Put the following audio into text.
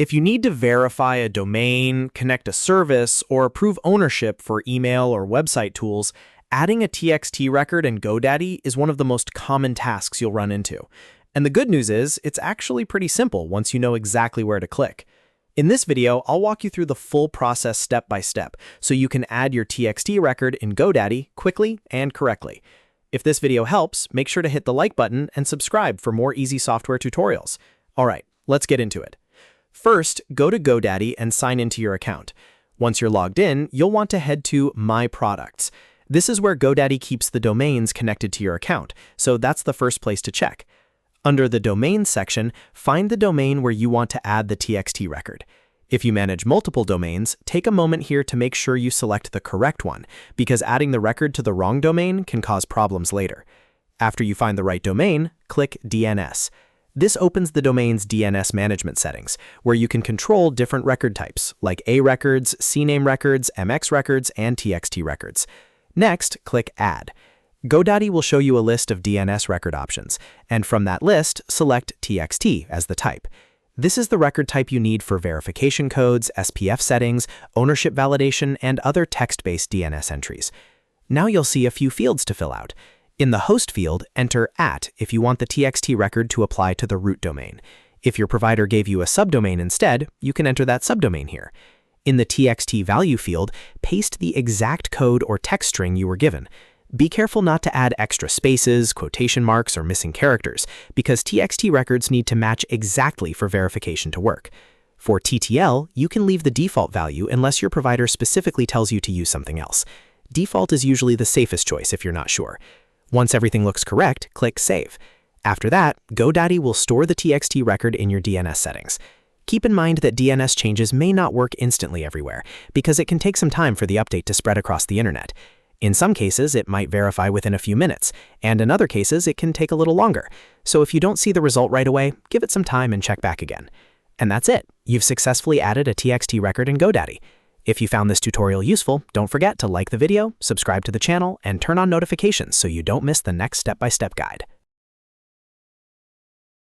If you need to verify a domain, connect a service, or prove ownership for email or website tools, adding a TXT record in GoDaddy is one of the most common tasks you'll run into. And the good news is, it's actually pretty simple once you know exactly where to click. In this video, I'll walk you through the full process step by step, so you can add your TXT record in GoDaddy quickly and correctly. If this video helps, make sure to hit the like button and subscribe for more easy software tutorials. All right, let's get into it. First, go to GoDaddy and sign into your account. Once you're logged in, you'll want to head to My Products. This is where GoDaddy keeps the domains connected to your account, so that's the first place to check. Under the Domains section, find the domain where you want to add the TXT record. If you manage multiple domains, take a moment here to make sure you select the correct one, because adding the record to the wrong domain can cause problems later. After you find the right domain, click DNS. This opens the domain's DNS management settings, where you can control different record types, like A records, CNAME records, MX records, and TXT records. Next, click Add. GoDaddy will show you a list of DNS record options, and from that list, select TXT as the type. This is the record type you need for verification codes, SPF settings, ownership validation, and other text-based DNS entries. Now you'll see a few fields to fill out. In the host field, enter @ if you want the TXT record to apply to the root domain. If your provider gave you a subdomain instead, you can enter that subdomain here. In the TXT value field, paste the exact code or text string you were given. Be careful not to add extra spaces, quotation marks, or missing characters, because TXT records need to match exactly for verification to work. For TTL, you can leave the default value unless your provider specifically tells you to use something else. Default is usually the safest choice if you're not sure. Once everything looks correct, click Save. After that, GoDaddy will store the TXT record in your DNS settings. Keep in mind that DNS changes may not work instantly everywhere, because it can take some time for the update to spread across the internet. In some cases, it might verify within a few minutes, and in other cases, it can take a little longer. So if you don't see the result right away, give it some time and check back again. And that's it. You've successfully added a TXT record in GoDaddy. If you found this tutorial useful, don't forget to like the video, subscribe to the channel, and turn on notifications so you don't miss the next step-by-step guide.